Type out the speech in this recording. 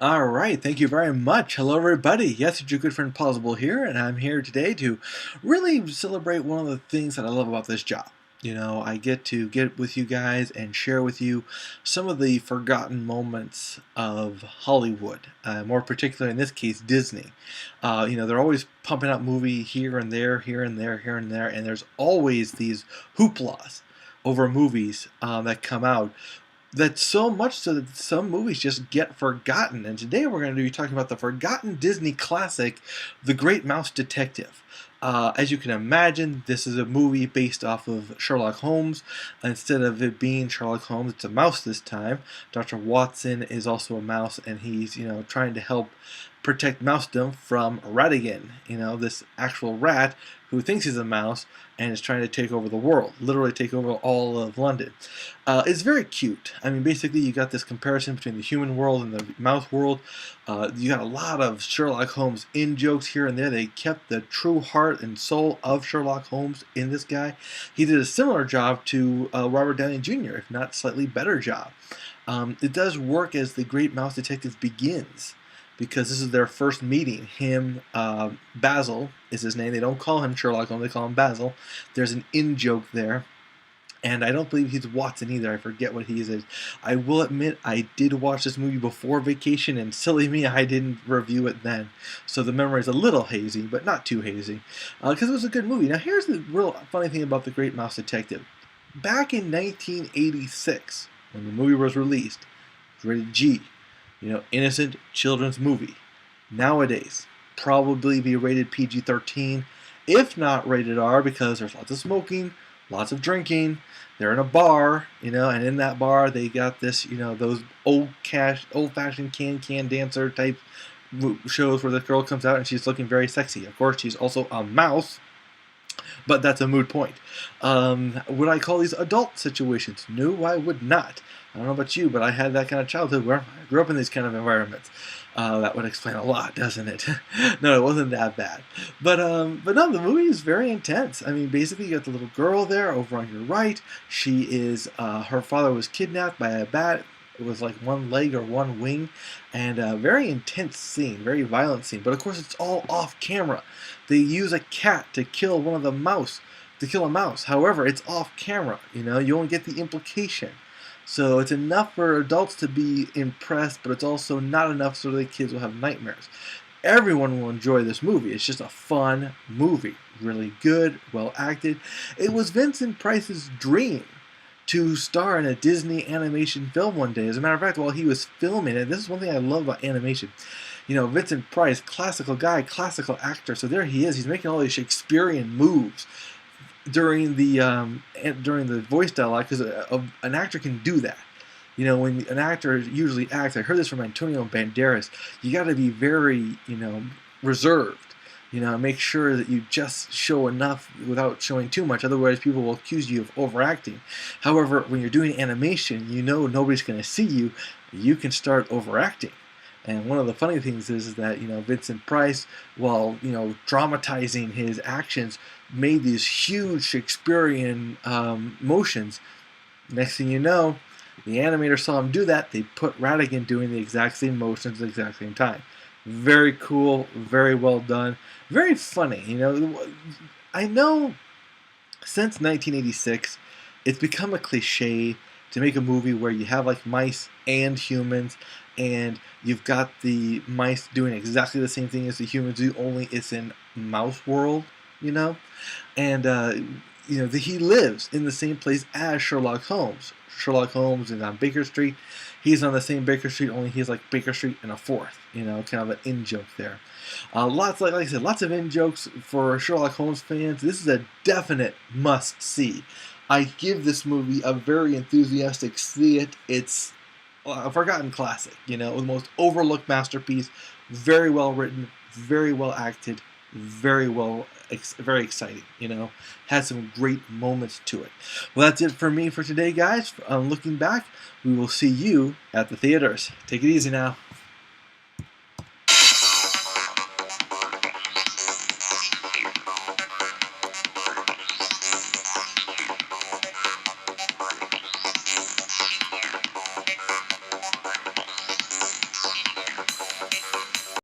All right, thank you very much. Hello, everybody. Yes, it's your good friend Pozzible here, and I'm here today to really celebrate one of the things that I love about this job. I get to get with you guys and share with you some of the forgotten moments of Hollywood, more particularly in this case, Disney. They're always pumping out movie here and there, here and there, here and there, and there's always these hooplas over movies that come out that's so much so that some movies just get forgotten. And today we're going to be talking about the forgotten Disney classic, The Great Mouse Detective. As you can imagine, this is a movie based off of Sherlock Holmes. Instead of it being Sherlock Holmes, it's a mouse this time. Dr. Watson is also a mouse, and he's trying to help protect Mousedom from Ratigan. This actual rat who thinks he's a mouse and is trying to take over the world, literally take over all of London. It's very cute. I mean, basically, you got this comparison between the human world and the mouse world. You got a lot of Sherlock Holmes in-jokes here and there. They kept the true heart and soul of Sherlock Holmes in this guy. He did a similar job to Robert Downey Jr., if not slightly better job. It does work as The Great Mouse Detective begins, because this is their first meeting. Basil is his name. They don't call him Sherlock Holmes, they call him Basil. There's an in-joke there. And I don't believe he's Watson either. I forget what he is. I will admit, I did watch this movie before vacation, and silly me, I didn't review it then. So the memory is a little hazy, but not too hazy, because it was a good movie. Now here's the real funny thing about The Great Mouse Detective. Back in 1986, when the movie was released, it was rated G. Innocent children's movie. Nowadays, probably be rated PG-13, if not rated R, because there's lots of smoking, lots of drinking. They're in a bar, and in that bar they got this, those old-fashioned can dancer type shows where the girl comes out and she's looking very sexy. Of course, she's also a mouse, but that's a moot point. Would I call these adult situations? No, I would not. I don't know about you, but I had that kind of childhood where I grew up in these kind of environments. That would explain a lot, doesn't it? No, it wasn't that bad. But no, the movie is very intense. I mean, basically, you got the little girl there over on your right. She is, her father was kidnapped by a bat. It was like one leg or one wing, and a very intense scene, very violent scene. But of course, it's all off camera. They use a cat to kill one of the mouse, to kill a mouse. However, it's off camera. You won't get the implication. So it's enough for adults to be impressed, but it's also not enough so the kids will have nightmares. Everyone will enjoy this movie. It's just a fun movie. Really good, well acted. It was Vincent Price's dream to star in a Disney animation film one day. As a matter of fact, while he was filming it, this is one thing I love about animation. Vincent Price, classical guy, classical actor, so there he is. He's making all these Shakespearean moves during the voice dialogue, because an actor can do that. When an actor usually acts, I heard this from Antonio Banderas, you got to be very, reserved. Make sure that you just show enough without showing too much, otherwise people will accuse you of overacting. However, when you're doing animation, nobody's going to see you, you can start overacting. And one of the funny things is that, Vincent Price, while, dramatizing his actions, made these huge Shakespearean motions. Next thing you know, the animator saw him do that. They put Ratigan doing the exact same motions at the exact same time. Very cool, very well done, very funny. I know since 1986, it's become a cliche to make a movie where you have like mice and humans, and you've got the mice doing exactly the same thing as the humans do, only it's in mouse world, and he lives in the same place as Sherlock Holmes. Sherlock Holmes is on Baker Street. He's on the same Baker Street, only he's like Baker Street and a fourth, kind of an in-joke there. Like I said, lots of in-jokes for Sherlock Holmes fans. This is a definite must-see. I give this movie a very enthusiastic see it. It's a forgotten classic, the most overlooked masterpiece. Very well written, very well acted, very exciting, had some great moments to it. Well, that's it for me for today, guys. Looking back, we will see you at the theaters. Take it easy now.